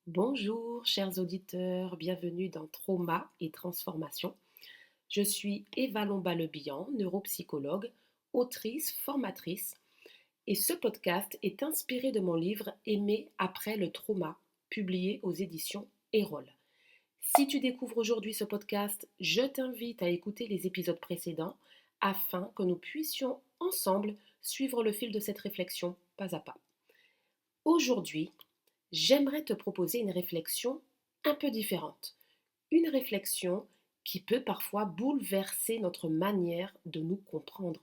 Bonjour, chers auditeurs, bienvenue dans Trauma et Transformation. Je suis Eva Lomba-Lebihan, neuropsychologue, autrice, formatrice, et ce podcast est inspiré de mon livre Aimer après le trauma, publié aux éditions Erol. Si tu découvres aujourd'hui ce podcast, je t'invite à écouter les épisodes précédents afin que nous puissions ensemble suivre le fil de cette réflexion pas à pas. Aujourd'hui, j'aimerais te proposer une réflexion un peu différente. Une réflexion qui peut parfois bouleverser notre manière de nous comprendre.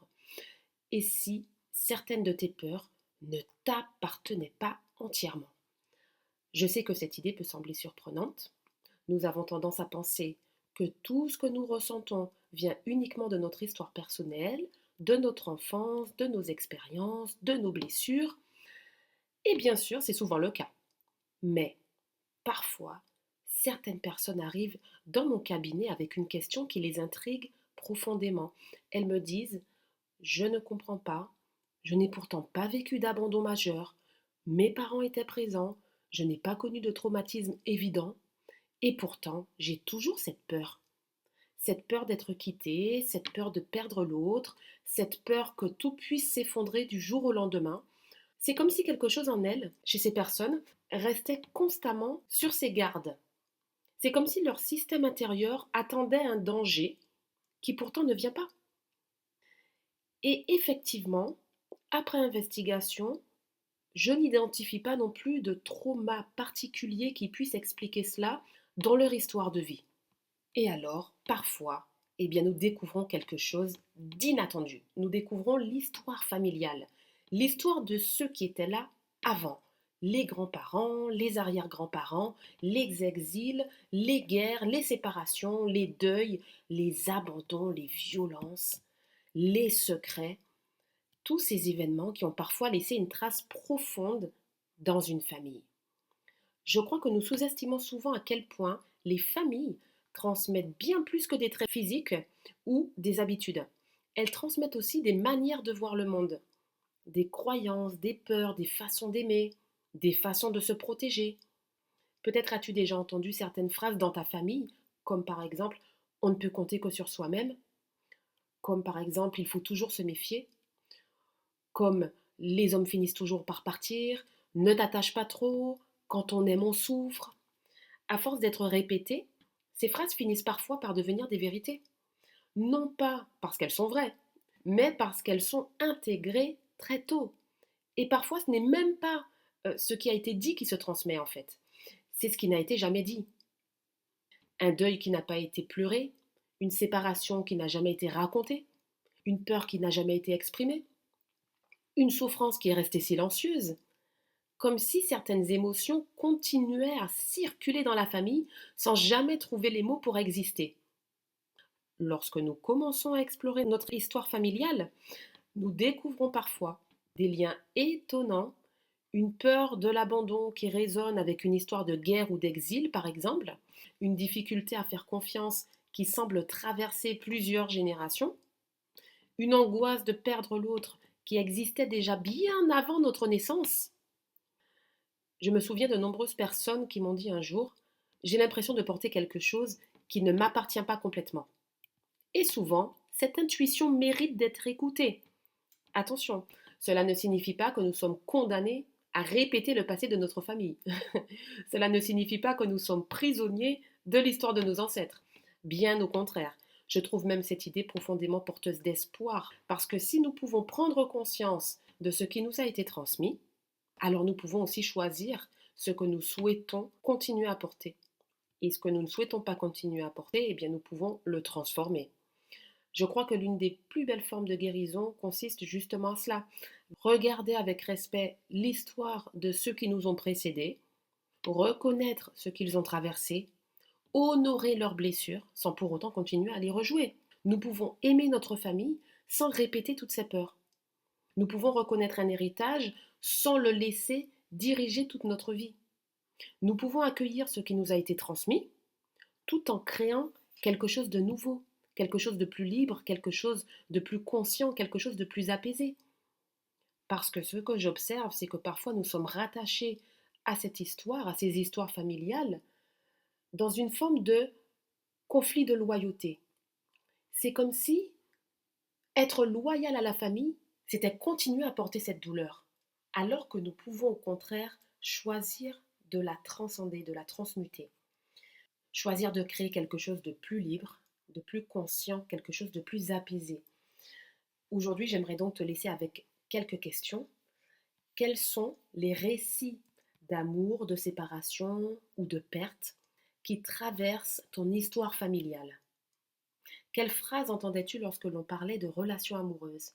Et si certaines de tes peurs ne t'appartenaient pas entièrement? Je sais que cette idée peut sembler surprenante. Nous avons tendance à penser que tout ce que nous ressentons vient uniquement de notre histoire personnelle, de notre enfance, de nos expériences, de nos blessures. Et bien sûr, c'est souvent le cas. Mais parfois, certaines personnes arrivent dans mon cabinet avec une question qui les intrigue profondément. Elles me disent: je ne comprends pas, je n'ai pourtant pas vécu d'abandon majeur, mes parents étaient présents, je n'ai pas connu de traumatisme évident, et pourtant j'ai toujours cette peur. Cette peur d'être quittée, cette peur de perdre l'autre, cette peur que tout puisse s'effondrer du jour au lendemain. C'est comme si quelque chose en elles, chez ces personnes, restait constamment sur ses gardes. C'est comme si leur système intérieur attendait un danger qui pourtant ne vient pas. Et effectivement, après investigation, je n'identifie pas non plus de trauma particulier qui puisse expliquer cela dans leur histoire de vie. Et alors, parfois, eh bien, nous découvrons quelque chose d'inattendu. Nous découvrons l'histoire familiale, l'histoire de ceux qui étaient là avant. Les grands-parents, les arrière-grands-parents, les exils, les guerres, les séparations, les deuils, les abandons, les violences, les secrets, tous ces événements qui ont parfois laissé une trace profonde dans une famille. Je crois que nous sous-estimons souvent à quel point les familles transmettent bien plus que des traits physiques ou des habitudes. Elles transmettent aussi des manières de voir le monde, des croyances, des peurs, des façons d'aimer, des façons de se protéger. Peut-être as-tu déjà entendu certaines phrases dans ta famille, comme par exemple on ne peut compter que sur soi-même, comme par exemple il faut toujours se méfier, comme les hommes finissent toujours par partir, ne t'attache pas trop, quand on aime on souffre. À force d'être répétées, ces phrases finissent parfois par devenir des vérités. Non pas parce qu'elles sont vraies, mais parce qu'elles sont intégrées très tôt. Et parfois, ce n'est même pas ce qui a été dit qui se transmet en fait. C'est ce qui n'a été jamais dit. Un deuil qui n'a pas été pleuré, une séparation qui n'a jamais été racontée, une peur qui n'a jamais été exprimée, une souffrance qui est restée silencieuse, comme si certaines émotions continuaient à circuler dans la famille sans jamais trouver les mots pour exister. Lorsque nous commençons à explorer notre histoire familiale, nous découvrons parfois des liens étonnants, une peur de l'abandon qui résonne avec une histoire de guerre ou d'exil par exemple, une difficulté à faire confiance qui semble traverser plusieurs générations, une angoisse de perdre l'autre qui existait déjà bien avant notre naissance. Je me souviens de nombreuses personnes qui m'ont dit un jour: j'ai l'impression de porter quelque chose qui ne m'appartient pas complètement. Et souvent, cette intuition mérite d'être écoutée. Attention, cela ne signifie pas que nous sommes condamnés à répéter le passé de notre famille. Cela ne signifie pas que nous sommes prisonniers de l'histoire de nos ancêtres. Bien au contraire, je trouve même cette idée profondément porteuse d'espoir, parce que si nous pouvons prendre conscience de ce qui nous a été transmis, alors nous pouvons aussi choisir ce que nous souhaitons continuer à porter. Et ce que nous ne souhaitons pas continuer à porter, eh bien nous pouvons le transformer. Je crois que l'une des plus belles formes de guérison consiste justement à cela. Regarder avec respect l'histoire de ceux qui nous ont précédés, reconnaître ce qu'ils ont traversé, honorer leurs blessures sans pour autant continuer à les rejouer. Nous pouvons aimer notre famille sans répéter toutes ces peurs. Nous pouvons reconnaître un héritage sans le laisser diriger toute notre vie. Nous pouvons accueillir ce qui nous a été transmis tout en créant quelque chose de nouveau, quelque chose de plus libre, quelque chose de plus conscient, quelque chose de plus apaisé. Parce que ce que j'observe, c'est que parfois nous sommes rattachés à cette histoire, à ces histoires familiales, dans une forme de conflit de loyauté. C'est comme si être loyal à la famille, c'était continuer à porter cette douleur, alors que nous pouvons au contraire choisir de la transcender, de la transmuter, choisir de créer quelque chose de plus libre, de plus conscient, quelque chose de plus apaisé. Aujourd'hui, j'aimerais donc te laisser avec quelques questions. Quels sont les récits d'amour, de séparation ou de perte qui traversent ton histoire familiale? Quelle phrase entendais-tu lorsque l'on parlait de relations amoureuses?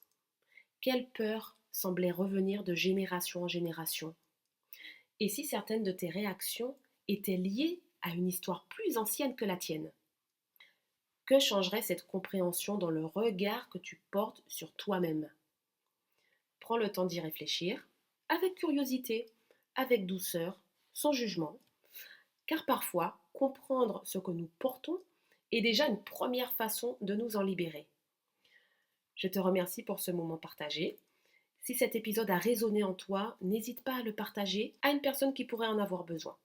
Quelle peur semblait revenir de génération en génération? Et si certaines de tes réactions étaient liées à une histoire plus ancienne que la tienne? Que changerait cette compréhension dans le regard que tu portes sur toi-même? Prends le temps d'y réfléchir, avec curiosité, avec douceur, sans jugement, car parfois, comprendre ce que nous portons est déjà une première façon de nous en libérer. Je te remercie pour ce moment partagé. Si cet épisode a résonné en toi, n'hésite pas à le partager à une personne qui pourrait en avoir besoin.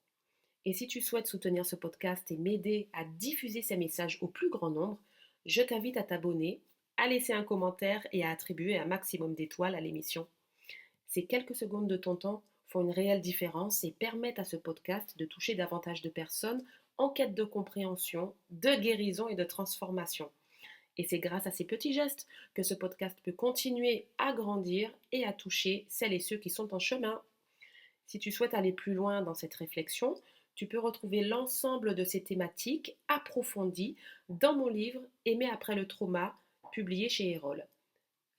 Et si tu souhaites soutenir ce podcast et m'aider à diffuser ces messages au plus grand nombre, je t'invite à t'abonner, à laisser un commentaire et à attribuer un maximum d'étoiles à l'émission. Ces quelques secondes de ton temps font une réelle différence et permettent à ce podcast de toucher davantage de personnes en quête de compréhension, de guérison et de transformation. Et c'est grâce à ces petits gestes que ce podcast peut continuer à grandir et à toucher celles et ceux qui sont en chemin. Si tu souhaites aller plus loin dans cette réflexion, tu peux retrouver l'ensemble de ces thématiques approfondies dans mon livre Aimer après le trauma, publié chez Erol.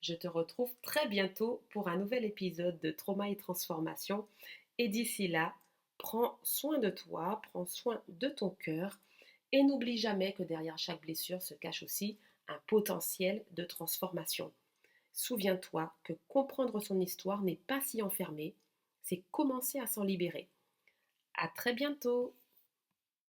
Je te retrouve très bientôt pour un nouvel épisode de Trauma et Transformation. Et d'ici là, prends soin de toi, prends soin de ton cœur et n'oublie jamais que derrière chaque blessure se cache aussi un potentiel de transformation. Souviens-toi que comprendre son histoire n'est pas s'y enfermer, c'est commencer à s'en libérer. À très bientôt!